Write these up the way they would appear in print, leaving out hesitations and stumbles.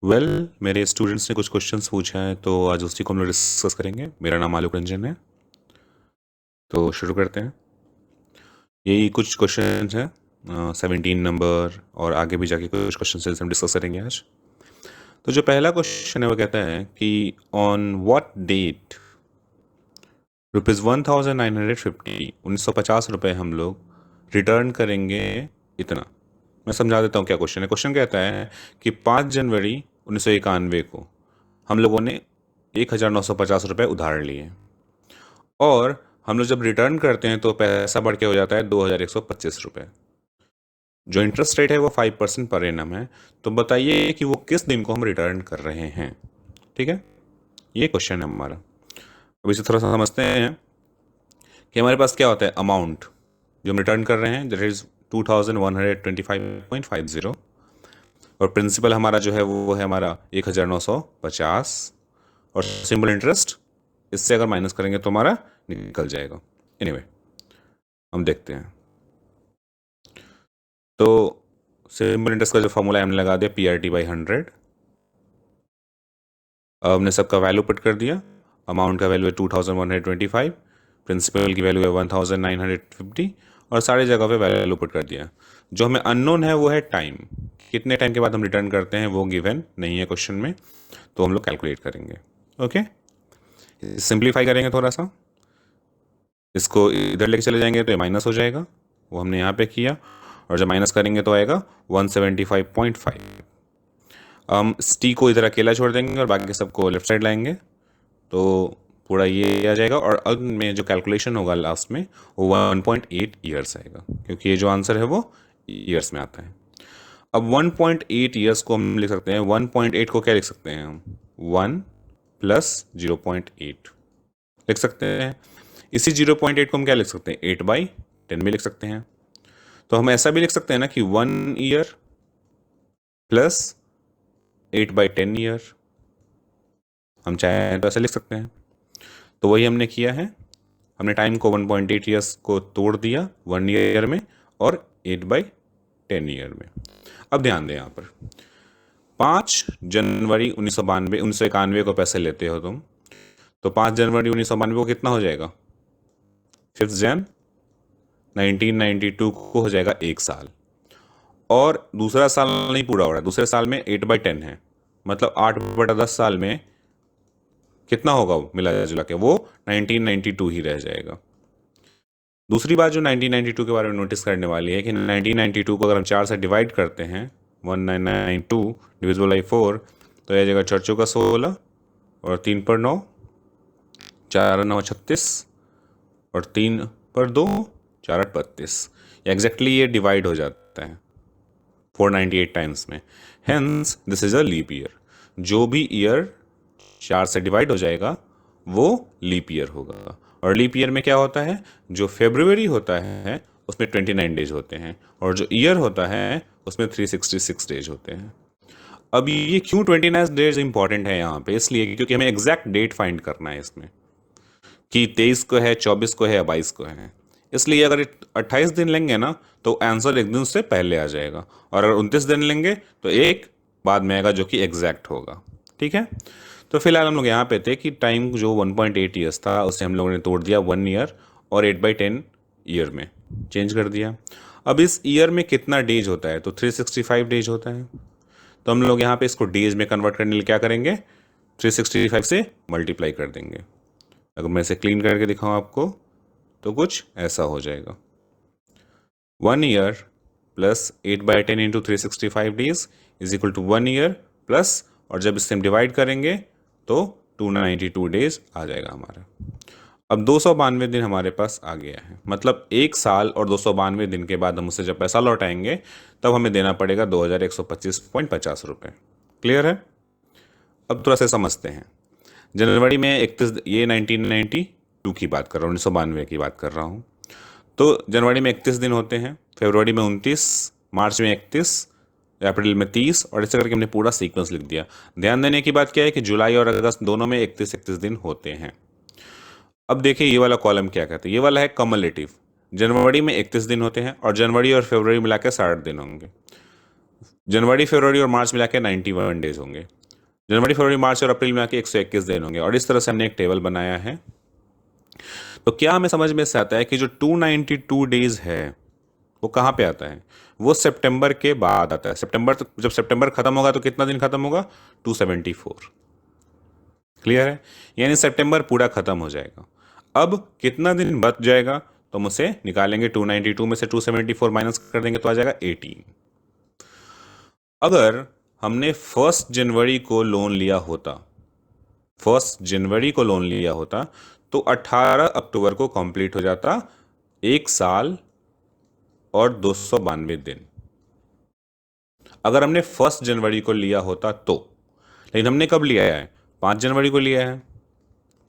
मेरे स्टूडेंट्स ने कुछ क्वेश्चंस पूछा है तो आज उसी को हम लोग डिस्कस करेंगे। मेरा नाम आलोक रंजन है, तो शुरू करते हैं। यही कुछ क्वेश्चंस हैं, 17 नंबर और आगे भी जाके कुछ क्वेश्चन हम डिस्कस करेंगे आज। तो जो पहला क्वेश्चन है वो कहता है कि ऑन व्हाट डेट ₹1950 ₹1950 हम लोग रिटर्न करेंगे इतना। मैं समझा देता हूँ क्या क्वेश्चन है। क्वेश्चन कहता है कि 5 जनवरी 1991 को हम लोगों ने ₹1950 उधार लिए और हम लोग जब रिटर्न करते हैं तो पैसा बढ़ के हो जाता है ₹2125। जो इंटरेस्ट रेट है वो 5% पर एनम है। तो बताइए कि वो किस दिन को हम रिटर्न कर रहे हैं। ठीक है, ये क्वेश्चन है हमारा। अब इसे थोड़ा सा समझते हैं कि हमारे पास क्या होता है। अमाउंट जो हम रिटर्न कर रहे हैं दैट इज 2125.50 और प्रिंसिपल हमारा जो है वो है हमारा 1950 और सिंपल इंटरेस्ट इससे अगर माइनस करेंगे तो हमारा निकल जाएगा। एनीवे हम देखते हैं। तो सिंपल इंटरेस्ट का जो फॉर्मूला है हमने लगा दिया PRT/100। अब हमने सबका वैल्यू पुट कर दिया। अमाउंट का वैल्यू है 2125, प्रिंसिपल की वैल्यू है 1950 और सारी जगह पे वैल्यू पुट कर दिया। जो हमें अननोन है वो है टाइम। कितने टाइम के बाद हम रिटर्न करते हैं वो गिवन नहीं है क्वेश्चन में, तो हम लोग कैलकुलेट करेंगे। ओके, सिंप्लीफाई करेंगे थोड़ा सा। इसको इधर लेके चले जाएंगे तो ये माइनस हो जाएगा, वो हमने यहाँ पे किया। और जब माइनस करेंगे तो आएगा 175.5। हम टी को इधर अकेला छोड़ देंगे और बाकी सबको लेफ्ट साइड लाएंगे तो पूरा ये आ जाएगा। और अंत में जो कैलकुलेशन होगा लास्ट में वो 1.8 ईयर्स आएगा, क्योंकि ये जो आंसर है वो ईयर्स में आता है। अब 1.8 ईयर्स को हम लिख सकते हैं। 1.8 को क्या लिख सकते हैं हम? 1 प्लस 0.8 लिख सकते हैं। इसी 0.8 को हम क्या लिख सकते हैं? 8/10 भी लिख सकते हैं। तो हम ऐसा भी लिख सकते हैं ना कि 1 ईयर प्लस 8/10 ईयर, हम चाहें तो ऐसा लिख सकते हैं। तो वही हमने किया है। हमने टाइम को 1.8 ईयर्स को तोड़ दिया 1 ईयर में और 8/10 ईयर में। अब ध्यान दें यहाँ पर 5 जनवरी 1991 को पैसे लेते हो तुम, तो 5 जनवरी 1992 को कितना हो जाएगा? 5 जन 1992 को हो जाएगा 1 साल। और दूसरा साल नहीं पूरा हो रहा है, दूसरे साल में 8/10 है, मतलब 8/10 साल में कितना होगा वो मिला जुला के? वो 1992 ही रह जाएगा। दूसरी बात जो 1992 के बारे में नोटिस करने वाली है कि 1992 को अगर हम 4 से डिवाइड करते हैं 1992 डिविजिबल बाई 4 तो यह जाएगा 4 × 16 और 3 × 9, 4 × 9 36 और 3 × 2 4 × 32। एग्जैक्टली ये डिवाइड हो जाता है 498 टाइम्स में। Hence this is a leap year. जो भी ईयर 4 से डिवाइड हो जाएगा वो लीप ईयर होगा। और लीप ईयर में क्या होता है? जो फेब्रुवरी होता है उसमें 29 डेज होते हैं और जो ईयर होता है उसमें 366 डेज होते हैं। अब ये क्यों 29 डेज इंपॉर्टेंट है यहाँ पे? इसलिए क्योंकि हमें एग्जैक्ट डेट फाइंड करना है इसमें कि 23 को है, 24 को है या 22 को है। इसलिए अगर 28 दिन लेंगे ना तो आंसर एक दिन से पहले आ जाएगा, और अगर 29 दिन लेंगे तो एक बाद में आएगा जो कि एग्जैक्ट होगा। ठीक है, तो फिलहाल हम लोग यहाँ पे थे कि टाइम जो 1.8 ईयर्स था उसे हम लोगों ने तोड़ दिया 1 ईयर और 8/10 ईयर में चेंज कर दिया। अब इस ईयर में कितना डेज होता है? तो 365 डेज होता है। तो हम लोग यहाँ पे इसको डेज में कन्वर्ट करने के लिए क्या करेंगे? 365 से मल्टीप्लाई कर देंगे। अगर मैं इसे क्लीन करके दिखाऊँ आपको तो कुछ ऐसा हो जाएगा। 1 year plus 8/10 into 365 days is equal to 1 year plus, और जब इससे हम डिवाइड करेंगे तो 292 डेज आ जाएगा हमारा। अब 292 दिन हमारे पास आ गया है, मतलब 1 साल और 292 दिन के बाद हम उसे जब पैसा लौटाएंगे तब हमें देना पड़ेगा 2125.50 रुपये। क्लियर है? अब थोड़ा सा समझते हैं। जनवरी में 31, ये 1992 की बात कर रहा हूँ, 1992 की बात कर रहा हूँ। तो जनवरी में 31 दिन होते हैं, फरवरी में 29, मार्च में 31, अप्रैल में 30, और ऐसे करके हमने पूरा सीक्वेंस लिख दिया। ध्यान देने की बात क्या है कि जुलाई और अगस्त दोनों में 31 दिन होते हैं। अब देखिए ये वाला कॉलम क्या कहते हैं, ये वाला है कमलेटिव। जनवरी में 31 दिन होते हैं और जनवरी और फरवरी मिला के 60 दिन होंगे। जनवरी फरवरी और मार्च मिला के 91 डेज होंगे, जनवरी फरवरी मार्च और अप्रैल मिला के 121 दिन होंगे। और इस तरह से हमने एक टेबल बनाया है। तो क्या हमें समझ में से आता है कि जो 292 डेज है वो कहाँ पे आता है? वो सितंबर के बाद आता है। सितंबर, जब सितंबर खत्म होगा तो कितना दिन खत्म होगा? 274। क्लियर है? यानी सितंबर पूरा खत्म हो जाएगा। अब कितना दिन बच जाएगा तो हम उसे निकालेंगे। 292 में से 274 माइनस कर देंगे तो आ जाएगा 18। अगर हमने 1 जनवरी को लोन लिया होता, 1 जनवरी को लोन लिया होता तो 18 अक्टूबर को कंप्लीट हो जाता 1 साल और 292 दिन। अगर हमने 1 जनवरी को लिया होता तो, लेकिन हमने कब लिया है? 5 जनवरी को लिया है,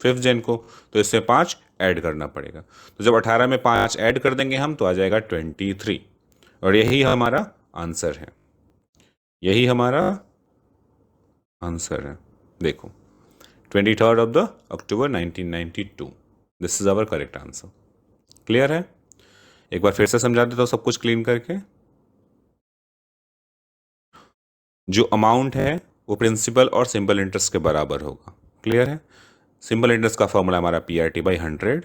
5 जन को, तो इससे 5 ऐड करना पड़ेगा। तो जब 18 में 5 ऐड कर देंगे हम तो आ जाएगा 23। और यही हमारा आंसर है, यही हमारा आंसर है। देखो, 23 of the October 1992, this is our correct answer. Clear है? एक बार फिर से समझा देता हूँ सब कुछ क्लीन करके। जो अमाउंट है वो प्रिंसिपल और सिंपल इंटरेस्ट के बराबर होगा। क्लियर है? सिंपल इंटरेस्ट का फॉर्मूला हमारा PRT/100।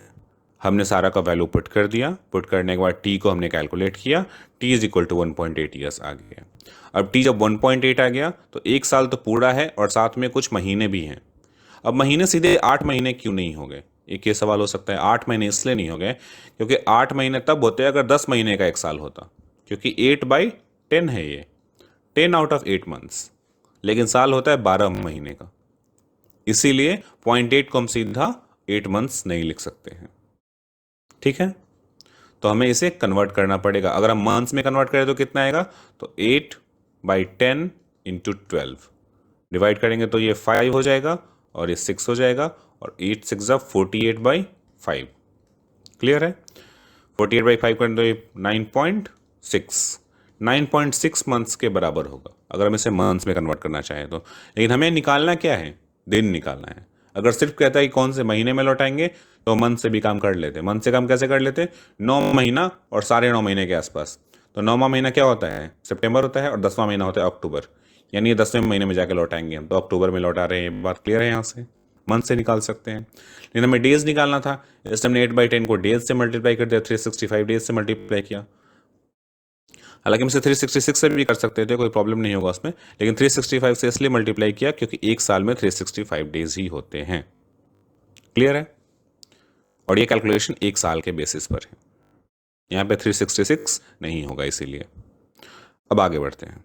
हमने सारा का वैल्यू पुट कर दिया। पुट करने के बाद टी को हमने कैलकुलेट किया। T is equal to 1.8 years आ गया। अब टी जब 1.8 आ गया तो 1 साल तो पूरा है और साथ में कुछ महीने भी हैं। अब महीने सीधे 8 महीने क्यों नहीं हो गए? एक ये सवाल हो सकता है। 8 महीने इसलिए नहीं हो गए क्योंकि 8 महीने तब होते अगर 10 महीने का 1 साल होता, क्योंकि 8/10 है ये, 10 आउट ऑफ 8 मंथ्स। लेकिन साल होता है 12 महीने का, इसीलिए 0.8 को हम सीधा 8 मंथ्स नहीं लिख सकते हैं। ठीक है? तो हमें इसे कन्वर्ट करना पड़ेगा। अगर हम मंथ्स में कन्वर्ट करें तो कितना आएगा? तो 8/10 इंटू 12 डिवाइड करेंगे तो ये 5 हो जाएगा और ये 6 हो जाएगा। और 8 6 48/5। क्लियर है? 48/5 करें तो ये 9.6, 9.6 मंथ्स के बराबर होगा अगर हम इसे मंथ्स में कन्वर्ट करना चाहें तो। लेकिन हमें निकालना क्या है? दिन निकालना है। अगर सिर्फ कहता है कि कौन से महीने में लौटाएंगे तो मंथ से भी काम कर लेते। मंथ से काम कैसे कर लेते? 9 महीना और साढ़े 9 महीने के आसपास। तो 9वां महीना क्या होता है? सितंबर होता है। और 10वां महीना होता है अक्टूबर। यानी ये 10वें महीने में जाके लौटाएंगे हम, तो अक्टूबर में लौटा रहे हैं। ये बात क्लियर है? यहाँ से मंथ से निकाल सकते हैं। लेकिन हमें डेज निकालना था, इसलिए हमने 8/10 को डेज से मल्टीप्लाई कर दिया, 365 डेज से मल्टीप्लाई किया। हालांकि हम इसे 366 से भी कर सकते थे, कोई प्रॉब्लम नहीं होगा उसमें, लेकिन 365 से इसलिए मल्टीप्लाई किया क्योंकि 1 साल में 365 डेज ही होते हैं। क्लियर है? और ये कैलकुलेशन 1 साल के बेसिस पर है, यहाँ पे 366 नहीं होगा इसीलिए। अब आगे बढ़ते हैं।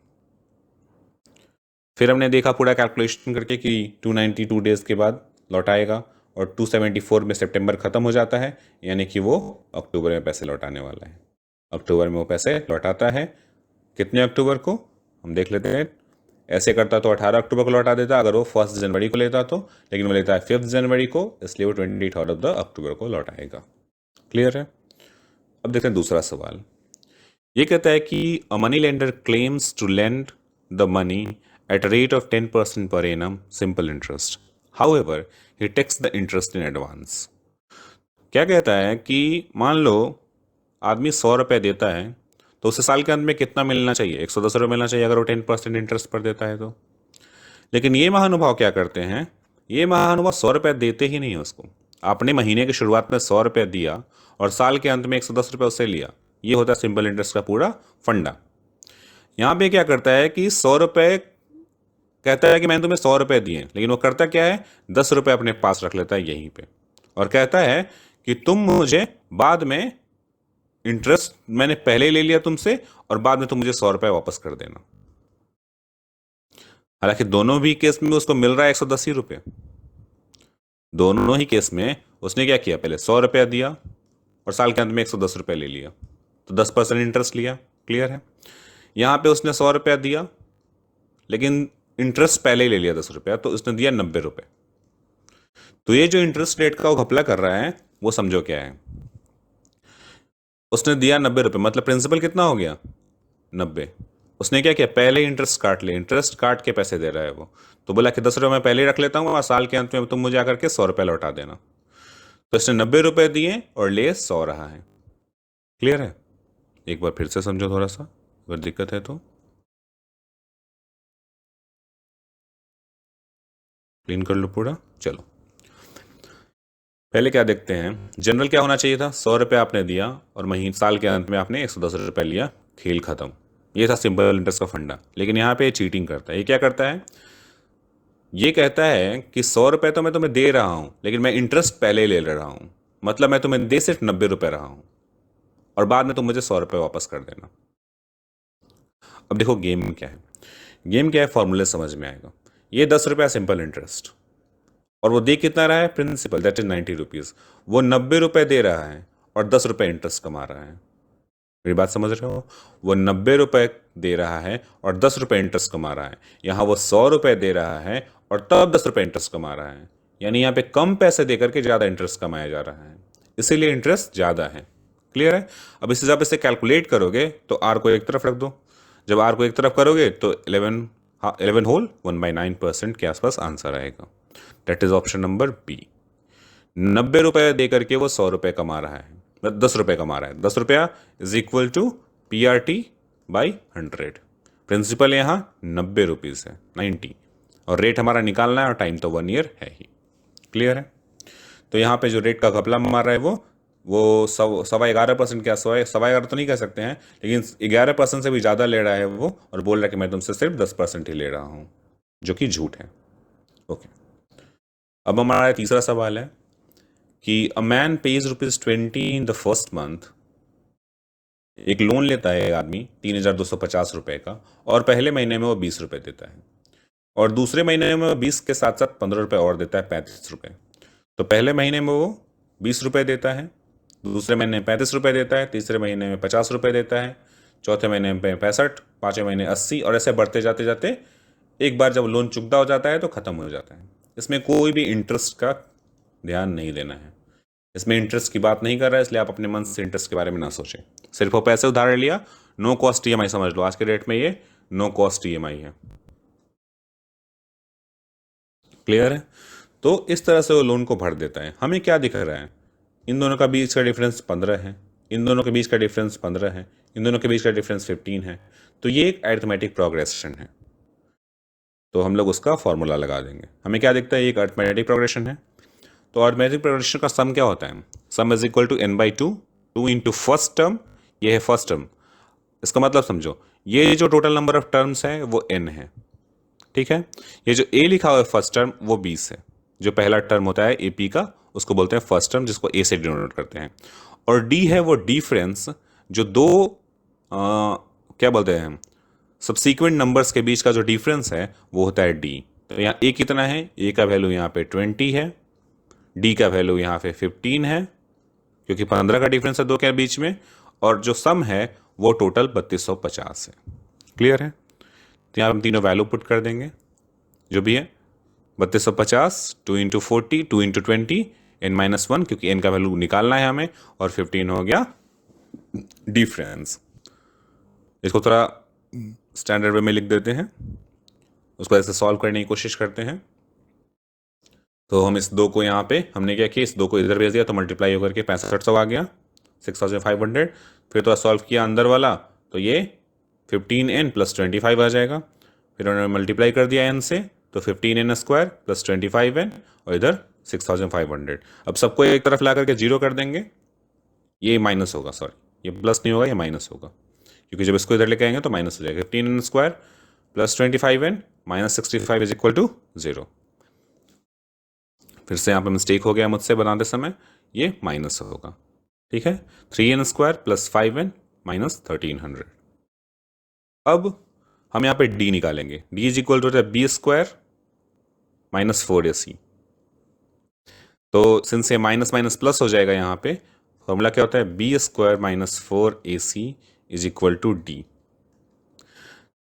फिर हमने देखा पूरा कैलकुलेशन करके कि 292 डेज के बाद लौटाएगा और 274 में सितंबर खत्म हो जाता है, यानी कि वो अक्टूबर में पैसे लौटाने वाला है। अक्टूबर में वो पैसे लौटाता है। कितने अक्टूबर को हम देख लेते हैं। ऐसे करता तो 18 अक्टूबर को लौटा देता अगर वो 1 जनवरी को लेता तो, लेकिन वो लेता है 5 जनवरी को, इसलिए वो 23 ऑफ द अक्टूबर को लौटाएगा। क्लियर है? अब देखते हैं दूसरा सवाल। ये कहता है कि a money lender claims to lend the money at rate of 10% per annum simple interest, however he takes the interest in advance. क्या कहता है कि मान लो आदमी 100 रुपये देता है तो उसे साल के अंत में कितना मिलना चाहिए? 110 रुपये मिलना चाहिए अगर वो 10% इंटरेस्ट पर देता है तो। लेकिन ये महानुभाव क्या करते हैं? ये महानुभाव 100 रुपये देते ही नहीं उसको। आपने महीने की शुरुआत में 100 रुपये दिया और साल के अंत में 110 रुपये उससे लिया। ये होता है सिंपल इंटरेस्ट का पूरा फंडा। यहाँ पे क्या करता है कि 100 रुपये कहता है कि मैंने तुम्हें 100 रुपये दिए, लेकिन वो करता क्या है? 10 रुपये अपने पास रख लेता है यहीं पे और कहता है कि तुम मुझे बाद में, इंटरेस्ट मैंने पहले ही ले लिया तुमसे और बाद में तुम मुझे 100 रुपये वापस कर देना। हालांकि दोनों भी केस में उसको मिल रहा है 110 ही रुपये। दोनों ही केस में उसने क्या किया? पहले 100 रुपया दिया और साल के अंत में 110 रुपये ले लिया, तो 10% इंटरेस्ट लिया। क्लियर है? यहां पे उसने 100 रुपया दिया लेकिन इंटरेस्ट पहले ही ले लिया 10 रुपया, तो उसने दिया 90 रुपये। तो ये जो इंटरेस्ट रेट का वो घपला कर रहा है वो समझो क्या है। उसने दिया 90 रुपये, मतलब प्रिंसिपल कितना हो गया? 90। उसने क्या किया? पहले ही इंटरेस्ट काट लिया, इंटरेस्ट काट के पैसे दे रहा है वो। तो बोला कि 10 रुपये मैं पहले ही रख लेता हूँ और साल के अंत में तुम मुझे आकर के 100 रुपये लौटा देना। तो इसने 90 रुपये दिए और ले 100 रहा है। क्लियर है? एक बार फिर से समझो थोड़ा सा, अगर दिक्कत है तो। क्लीन कर लो पूरा। चलो पहले क्या देखते हैं, जनरल क्या होना चाहिए था, 100 रुपये आपने दिया और महीने साल के अंत में आपने 110 रुपये लिया, खेल खत्म। ये था सिंपल इंटरेस्ट का फंडा। लेकिन यहाँ पे चीटिंग करता है। ये क्या करता है, ये कहता है कि 100 रुपये तो मैं तुम्हें दे रहा हूँ लेकिन मैं इंटरेस्ट पहले ले रहा हूँ, मतलब मैं तुम्हें दे सिर्फ 90 रुपये रहा हूँ और बाद में तुम मुझे 100 रुपये वापस कर देना। अब देखो गेम क्या है, गेम क्या है फॉर्मूले समझ में आएगा। ये 10 रुपया सिंपल इंटरेस्ट और वो दे कितना रहा है, प्रिंसिपल, दैट इज 90 रुपीज़। वो 90 रुपये दे रहा है और 10 रुपये इंटरेस्ट कमा रहा है। मेरी बात समझ रहे हो, वो 90 रुपये दे रहा है और 10 रुपये इंटरेस्ट कमा रहा है। यहाँ वो 100 रुपये दे रहा है और तब 10 रुपये इंटरेस्ट कमा रहा है। यानी यहाँ पे कम पैसे देकर के ज़्यादा इंटरेस्ट कमाया जा रहा है, इसीलिए इंटरेस्ट ज़्यादा है। क्लियर है। अब इसे जब इसे कैलकुलेट करोगे तो आर को एक तरफ रख दो। जब आर को एक तरफ करोगे तो 11 होल 1/9% के आसपास आंसर आएगा। That is option number B. 90 रुपये दे करके वो 100 रुपये कमा रहा है, 10 रुपये कमा रहा है। 10 रुपया is equal to PRT/100। Principal यहाँ 90 रुपीज़ है, 90, और रेट हमारा निकालना है और टाइम तो 1 ईयर है ही। क्लियर है। तो यहाँ पे जो रेट का घपला मार रहा है वो 11.25% क्या, 11.25 तो नहीं कह सकते हैं, लेकिन 11% से भी ज़्यादा ले रहा है वो, और बोल रहा है कि मैं तुमसे सिर्फ 10% ही ले रहा हूँ, जो कि झूठ है। ओके। अब हमारा तीसरा सवाल है कि a man page ₹20 in the first month. एक लोन लेता है आदमी 3,250 रुपये का, और पहले महीने में वो 20 रुपये देता है, और दूसरे महीने में वो 20 के साथ साथ 15 रुपये और देता है, 35 रुपये। तो पहले महीने में वो 20 रुपये देता है, दूसरे महीने में 35 रुपये देता है, तीसरे महीने में 50 रुपये देता है, चौथे महीने में 65, पाँचवें महीने 80, और ऐसे बढ़ते जाते जाते एक बार जब लोन चुकता हो जाता है तो ख़त्म हो जाता है। इसमें कोई भी इंटरेस्ट का ध्यान नहीं देना है, इसमें इंटरेस्ट की बात नहीं कर रहा है, इसलिए आप अपने मन से इंटरेस्ट के बारे में ना सोचें। सिर्फ वो पैसे उधार लिया, नो कॉस्ट EMI समझ लो, आज के डेट में ये नो कॉस्ट EMI है। क्लियर है। तो इस तरह से वो लोन को भर देता है। हमें क्या दिख रहा है, इन दोनों का बीच का डिफरेंस 15 है, इन दोनों के बीच का डिफरेंस 15 है, इन दोनों के बीच का डिफरेंस 15 है। तो ये एक अरिथमेटिक प्रोग्रेशन है, तो हम लोग उसका फॉर्मूला लगा देंगे। हमें क्या दिखता है, एक अरिथमेटिक प्रोग्रेशन है। तो अरिथमेटिक प्रोग्रेशन का सम क्या होता है, sum is equal to n/2, 2 into first term, ये है फर्स्ट टर्म। इसका मतलब समझो, ये जो टोटल नंबर ऑफ टर्म्स है वो n है, ठीक है। ये जो a लिखा हुआ है फर्स्ट टर्म वो 20 है। जो पहला टर्म होता है AP का उसको बोलते हैं फर्स्ट टर्म, जिसको A से डिनोट करते हैं। और D है वो डिफरेंस, जो दो क्या बोलते हैं, सब्सीक्वेंट नंबर्स के बीच का जो डिफरेंस है वो होता है D। तो यहाँ A कितना है, A का वैल्यू यहाँ पे 20 है, D का वैल्यू यहाँ पे 15 है, क्योंकि 15 का डिफरेंस है दो के बीच में, और जो सम है वो टोटल 3250 है। क्लियर है। तो यहाँ हम तीनों वैल्यू पुट कर देंगे, जो भी है 3250, 2 इंटू 40, 2 इंटू 20, n-1, क्योंकि n का वैल्यू निकालना है हमें, और 15 हो गया डिफरेंस। इसको थोड़ा स्टैंडर्ड वे में लिख देते हैं, उसको ऐसे सॉल्व करने की कोशिश करते हैं। तो हम इस दो को यहाँ पे हमने क्या किया, इस दो को इधर भेज दिया तो मल्टीप्लाई होकर के 6500 आ गया, 6500। फिर थोड़ा सॉल्व किया अंदर वाला, तो ये 15n + 25 आ जाएगा। फिर उन्होंने मल्टीप्लाई कर दिया n से, तो 15n² + 25n, और इधर 6500। अब सबको एक तरफ ला करके 0 कर देंगे, ये माइनस होगा, सॉरी ये प्लस नहीं होगा, ये माइनस होगा, क्योंकि जब इसको इधर लेके आएंगे तो माइनस हो जाएगा। 15n² + 25n - 65 = 0। फिर से यहाँ पे मिस्टेक हो गया मुझसे बनाते समय, ये माइनस होगा, ठीक है। 3n² + 5n - 1300। अब हम यहाँ पे D निकालेंगे, D = B² - 4AC। तो सिंस ये माइनस माइनस प्लस हो जाएगा, यहाँ पे फॉर्मूला क्या होता है, B² - 4AC = D।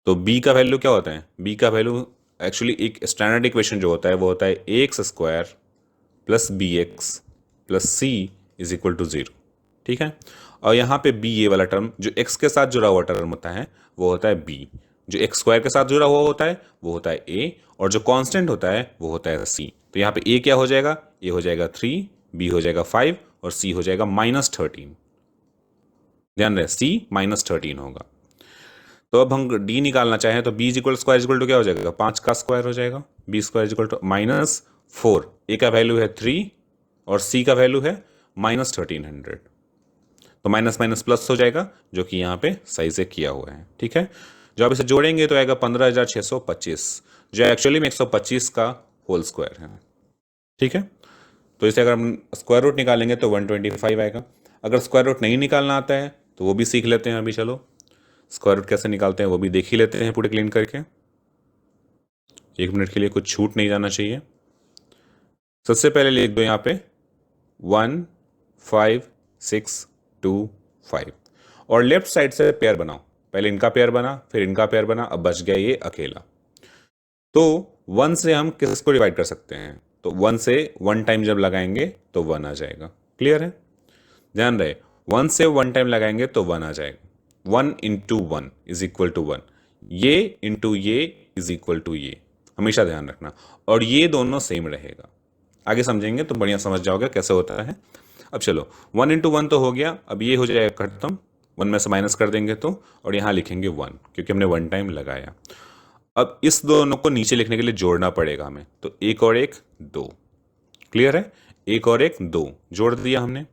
तो B का वैल्यू क्या होता है, B का वैल्यू एक्चुअली एक स्टैंडर्ड इक्वेशन जो होता है वो होता है AX² + BX + C = 0, ठीक है। और यहाँ पे B, ये वाला टर्म जो x के साथ जुड़ा हुआ टर्म होता है वो होता है B, जो x² के साथ जुड़ा हुआ होता है वो होता है A, और जो कांस्टेंट होता है वो होता है C। तो यहाँ पे A क्या हो जाएगा, A हो जाएगा 3, B हो जाएगा 5, और C हो जाएगा -13। ध्यान रहे, C -13 होगा। तो अब हम D निकालना चाहें तो B = क्या हो जाएगा, 5 का स्क्वायर हो जाएगा, B square is equal to -4, A का वैल्यू है 3 और सी का वैल्यू है -1300, तो माइनस माइनस प्लस हो जाएगा, जो कि यहाँ पे सही से किया हुआ है। ठीक है, जो आप इसे जोड़ेंगे तो आएगा 15,625, जो एक्चुअली में 125 का होल स्क्वायर है। ठीक है, तो इसे अगर हम स्क्वायर रूट निकालेंगे तो 125 आएगा। अगर स्क्वायर रूट नहीं निकालना आता है तो वो भी सीख लेते हैं अभी। चलो स्क्वायर रूट कैसे निकालते हैं वो भी देख ही लेते हैं पूरे क्लीन करके। 1 मिनट के लिए कुछ छूट नहीं जाना चाहिए। सबसे पहले लिख दो यहाँ पे 1 5 6 2 5 और लेफ्ट साइड से पेयर बनाओ। पहले इनका पेयर बना, फिर इनका पेयर बना, अब बच गया ये अकेला। तो 1 से हम किसको डिवाइड कर सकते हैं? तो 1 से 1 टाइम जब लगाएंगे तो 1 आ जाएगा। क्लियर है? ध्यान रहे, 1 से 1 टाइम लगाएंगे तो 1 आ जाएगा। 1 इंटू 1 इज इक्वल टू 1, ये इंटू ये इज इक्वल टू ये, हमेशा ध्यान रखना। और ये दोनों सेम रहेगा। आगे समझेंगे तो बढ़िया समझ जाओगे कैसे होता है। अब चलो 1 इंटू 1 तो हो गया, अब ये हो जाएगा खत्म, 1 में से माइनस कर देंगे तो, और यहाँ लिखेंगे 1 क्योंकि हमने 1 टाइम लगाया। अब इस दोनों को नीचे लिखने के लिए जोड़ना पड़ेगा हमें, तो 1 और 1 2। क्लियर है? 1 और 1 2 जोड़ दिया हमने।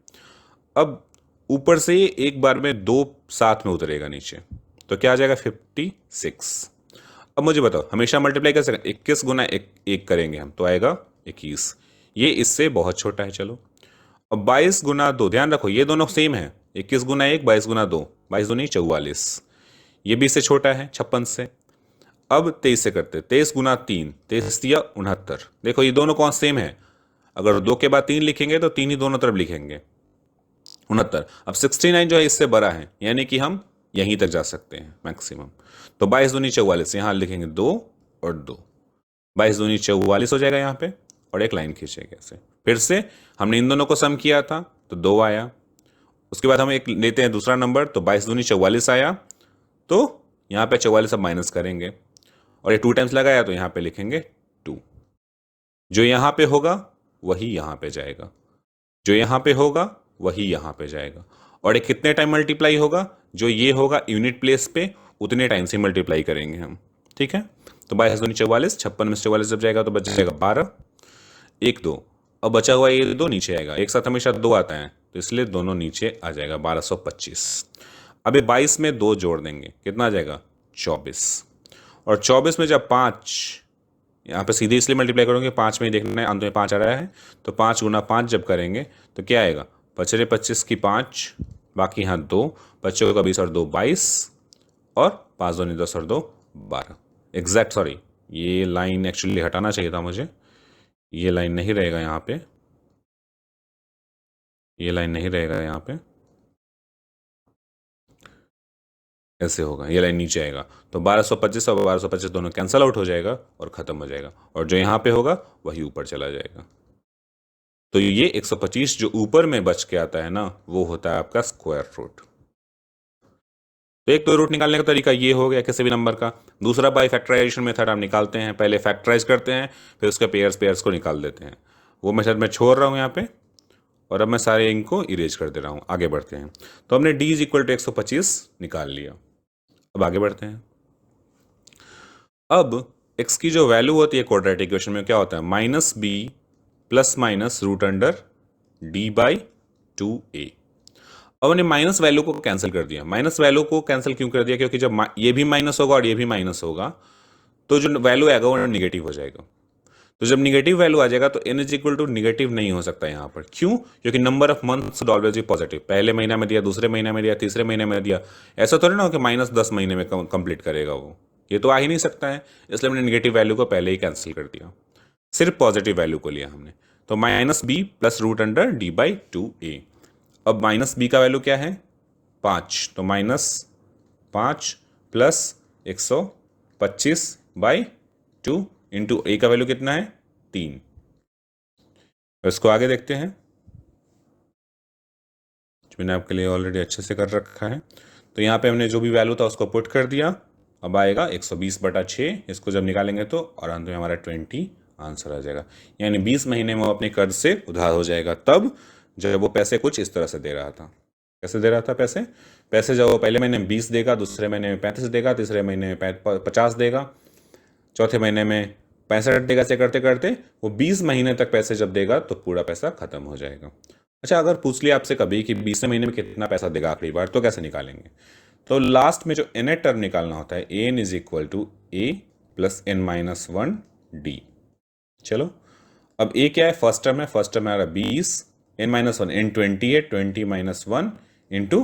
अब ऊपर से एक बार में 2 साथ में उतरेगा नीचे, तो क्या आ जाएगा 56। अब मुझे बताओ हमेशा मल्टीप्लाई कर सकते, 21 गुना 1 करेंगे हम तो आएगा 21, ये इससे बहुत छोटा है। चलो अब 22 गुना 2, ध्यान रखो ये दोनों सेम है, 21 गुना 1 22 गुना 2, 22 दूनी 44, ये भी इससे छोटा है 56 से। अब 23 से करते, 23 गुना 3, 23 दिया 69। देखो ये दोनों कौन सेम है, अगर 2 के बाद 3 लिखेंगे तो 3 ही दोनों तरफ लिखेंगे, 69। अब 69 जो है इससे बड़ा है, यानी कि हम यहीं तक जा सकते हैं मैक्सिमम। तो 22 दूनी 44, यहाँ लिखेंगे 2 और 2, 22 दूनी 44 हो जाएगा यहाँ पे, और एक लाइन खींचेंगे ऐसे। फिर से हमने इन दोनों को सम किया था तो 2 आया, उसके बाद हम एक लेते हैं दूसरा नंबर, तो 22 दूनी 44 आया, तो यहाँ पे 44 अब माइनस करेंगे, और ये 2 टाइम्स लगाया तो यहाँ पे लिखेंगे 2। जो यहाँ पे होगा वही यहाँ पे जाएगा, जो यहाँ पे होगा वही यहाँ पे जाएगा, और ये कितने टाइम मल्टीप्लाई होगा? जो ये होगा यूनिट प्लेस पे उतने टाइम से मल्टीप्लाई करेंगे हम। ठीक है, तो 22 दूनी 44, 56 में 44 जब जाएगा तो बच जाएगा 12, 1 2, अब बचा हुआ ये 2 नीचे आएगा, एक साथ हमेशा 2 आता है तो इसलिए दोनों नीचे आ जाएगा 1225। अब ये 22 में 2 जोड़ देंगे, कितना आ जाएगा 24, और 24 में जब 5, यहाँ पे सीधे इसलिए मल्टीप्लाई करोगे 5 में ही देखना है, अंत में 5 आ रहा है, तो 5 गुना 5 जब करेंगे तो क्या आएगा, 25 25 की 5, बाकी यहाँ 2, 25 का 20 और 2 22, और 5 2 10 और 2 12 एग्जैक्ट। सॉरी ये लाइन एक्चुअली हटाना चाहिए था मुझे, ये लाइन नहीं रहेगा यहाँ पे, ये लाइन नहीं रहेगा यहाँ पे, ऐसे होगा, ये लाइन नीचे आएगा, तो 1225 और 1225 दोनों कैंसल आउट हो जाएगा और ख़त्म हो जाएगा, और जो यहाँ पे होगा वही ऊपर चला जाएगा। तो ये 125 जो ऊपर में बच के आता है ना, वो होता है आपका स्क्वायर रूट। तो एक तो रूट निकालने का तरीका ये हो गया किसी भी नंबर का। दूसरा बाय फैक्टराइजेशन मेथड हम निकालते हैं, पहले फैक्टराइज करते हैं फिर उसके पेयर्स को निकाल देते हैं। वो मेथड मैं छोड़ रहा हूँ यहाँ पे, और अब मैं सारे इनको इरेज कर दे रहा हूँ। आगे बढ़ते हैं, तो हमने d इज इक्वल टू 125 निकाल लिया। अब आगे बढ़ते हैं। अब x की जो वैल्यू होती है क्वाड्रेटिक इक्वेशन में क्या होता है, -b plus minus root under d/2a। अब हमने माइनस वैल्यू को कैंसिल कर दिया। माइनस वैल्यू को कैंसिल क्यों कर दिया? क्योंकि जब ये भी माइनस होगा और ये भी माइनस होगा तो जो वैल्यू आएगा वो निगेटिव हो जाएगा। तो जब निगेटिव वैल्यू आ जाएगा तो n is equal to negative नहीं हो सकता यहाँ पर। क्यों? क्योंकि number of months should always be positive. पहले महीना में दिया, दूसरे महीने में दिया, तीसरे महीने में दिया, ऐसा थोड़ी ना हो कि -10 महीने में कंप्लीट करेगा वो, ये तो आ ही नहीं सकता है। इसलिए हमने निगेटिव वैल्यू को पहले ही कैंसिल कर दिया, सिर्फ पॉजिटिव वैल्यू को लिया हमने। तो -b plus root under d/2a। अब -b का वैल्यू क्या है 5, तो -5 प्लस 125/2 इंटू a का वैल्यू कितना है 3। इसको आगे देखते हैं, मैंने आपके लिए ऑलरेडी अच्छे से कर रखा है। तो यहाँ पे हमने जो भी वैल्यू था उसको पुट कर दिया। अब आएगा 120/6, इसको जब निकालेंगे तो और अंत में हमारा 20 आंसर आ जाएगा। यानी 20 महीने में वो अपने कर्ज से उधार हो जाएगा, तब जब वो पैसे कुछ इस तरह से दे रहा था। कैसे दे रहा था पैसे जब वो पहले महीने में 20 देगा, दूसरे महीने में 35 देगा, तीसरे महीने में 50 देगा, चौथे महीने में 65 देगा से करते करते वो 20 महीने तक पैसे जब देगा तो पूरा पैसा खत्म हो जाएगा। अच्छा, अगर पूछ लिया आपसे कभी कि 20वें महीने में कितना पैसा देगा आखिरी बार, तो कैसे निकालेंगे? तो लास्ट में जो एन टर्म निकालना होता है, N is equal to A plus N minus 1 D. चलो, अब ए क्या है? फर्स्ट टर्म है, फर्स्ट टर्म है 20, एन माइनस 1 एन 20 है, 20 माइनस 1 इंटू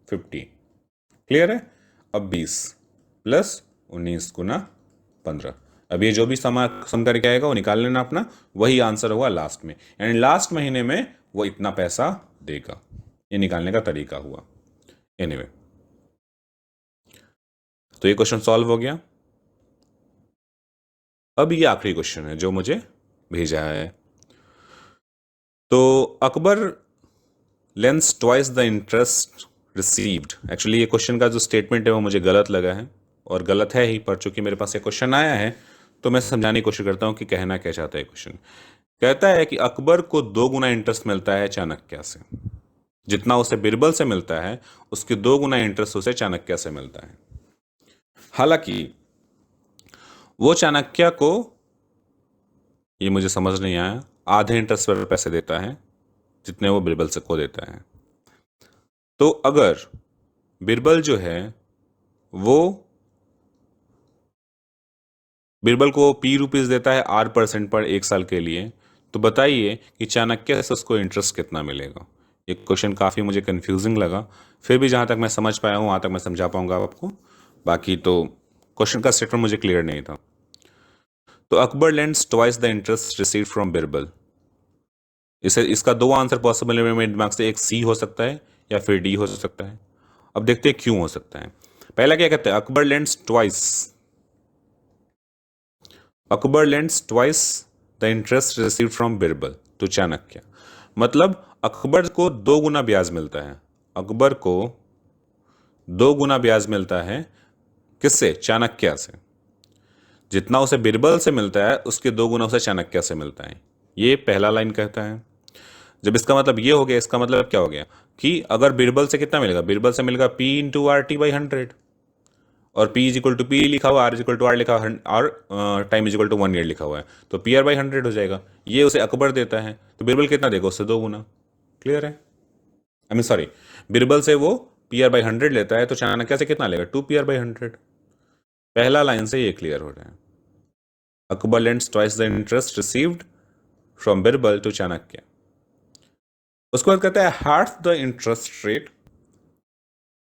50। क्लियर है? अब 20 प्लस 19 गुना 15। अब ये जो भी सम करके आएगा वो निकाल लेना अपना, वही आंसर होगा लास्ट में, यानी लास्ट महीने में वो इतना पैसा देगा। ये निकालने का तरीका हुआ। एनीवे, तो ये क्वेश्चन सॉल्व हो गया। अब ये आखिरी क्वेश्चन है जो मुझे भेजा है। तो Akbar lens twice the interest received. Actually ये क्वेश्चन का जो स्टेटमेंट है वो मुझे गलत लगा है, और गलत है ही, पर चूंकि मेरे पास ये क्वेश्चन आया है तो मैं समझाने की कोशिश करता हूँ कि कहना क्या चाहता है क्वेश्चन। कहता है कि अकबर को 2 गुना इंटरेस्ट मिलता है चाणक्य से। जितना उसे बिरबल से मिलता है उसके 2 गुना इंटरेस्ट उसे चाणक्य से मिलता है। हालांकि वो चाणक्य को, ये मुझे समझ नहीं आया, आधे इंटरेस्ट पर पैसे देता है जितने वो बिरबल से को देता है। तो अगर बिरबल जो है वो बिरबल को ₹P देता है 8% पर 1 साल के लिए, तो बताइए कि चाणक्य से उसको इंटरेस्ट कितना मिलेगा। ये क्वेश्चन काफ़ी मुझे कंफ्यूजिंग लगा, फिर भी जहाँ तक मैं समझ पाया हूँ वहाँ तक मैं समझा पाऊंगा आपको, बाकी तो क्वेश्चन का स्टेटमेंट मुझे क्लियर नहीं था। तो Akbar lends twice the interest received from Birbal. इसका 2 आंसर पॉसिबल है मेरे दिमाग से, एक सी हो सकता है या फिर डी हो सकता है। अब देखते हैं क्यों हो सकता है। पहला क्या कहते हैं? Akbar lends twice the interest received from Birbal to Chanakya. मतलब अकबर को 2 गुना ब्याज मिलता है। अकबर को 2 गुना ब्याज मिलता है किससे? चाणक्य से। जितना उसे बिरबल से मिलता है उसके 2 गुना उसे चाणक्य से मिलता है। ये पहला लाइन कहता है। जब इसका मतलब ये हो गया, इसका मतलब क्या हो गया कि अगर बिरबल से कितना मिलेगा? बिरबल से मिलेगा P into R T by 100, और P इज इक्वल टू पी लिखा हुआ, R इज इक्वल टू आर लिखा हुआ, और time is equal to 1 year लिखा हुआ है, तो PR बाई 100 हो जाएगा। ये उसे अकबर देता है, तो बिरबल कितना देगा? उससे 2 गुना। क्लियर है? आई मीन सॉरी, बिरबल से वो PR बाई 100 लेता है, तो चाणक्य से कितना लेगा? 2PR by 100। पहला लाइन से ये क्लियर हो रहा है। Akbar lends twice the interest received from Birbal to Chanakya. उसके बाद कहता है half the interest rate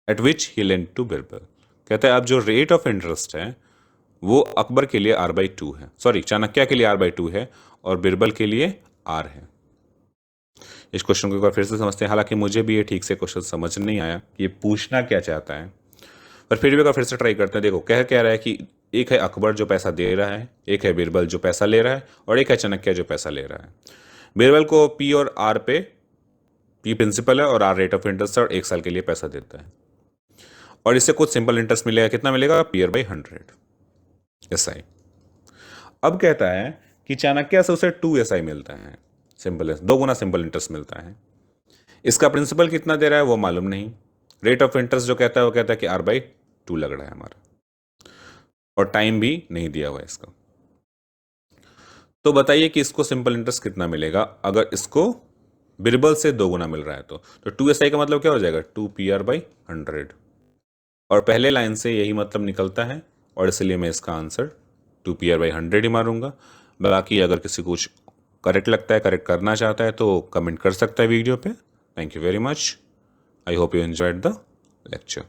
at which he lend to Birbal. कहता है अब जो रेट ऑफ इंटरेस्ट है वो अकबर के लिए R/2 है, सॉरी चाणक्य के लिए R/2 है और बिरबल के लिए R है। इस क्वेश्चन को एक बार फिर से समझते हैं। हालांकि मुझे भी ये ठीक से क्वेश्चन समझ नहीं आया कि ये पूछना क्या चाहता है, पर फिर भी एक बार फिर से ट्राई करते हैं। देखो, कह रहा है कि एक है अकबर जो पैसा दे रहा है, एक है बिरबल जो पैसा ले रहा है, और एक है चाणक्य जो पैसा ले रहा है। बिरबल को P और R पे, P प्रिंसिपल है और R रेट ऑफ इंटरेस्ट है, और 1 साल के लिए पैसा देता है, और इससे कुछ सिंपल इंटरेस्ट मिलेगा। कितना मिलेगा? PR/100 SI। अब कहता है कि चाणक्य से उसे 2 SI मिलता है, सिंपल 2 गुना सिंपल इंटरेस्ट मिलता है। इसका प्रिंसिपल कितना दे रहा है वो मालूम नहीं। रेट ऑफ इंटरेस्ट जो कहता है वो कहता है कि R/2 लग रहा है हमारा, और टाइम भी नहीं दिया हुआ है इसका। तो बताइए कि इसको सिंपल इंटरेस्ट कितना मिलेगा अगर इसको बिरबल से 2 गुना मिल रहा है। तो 2 SI का मतलब क्या हो जाएगा? 2PR/100, और पहले लाइन से यही मतलब निकलता है, और इसलिए मैं इसका आंसर 2PR/100 ही मारूंगा। बाकी अगर किसी को कुछ करेक्ट लगता है, करेक्ट करना चाहता है, तो कमेंट कर सकता है वीडियो पे। Thank you very much. I hope you enjoyed the lecture.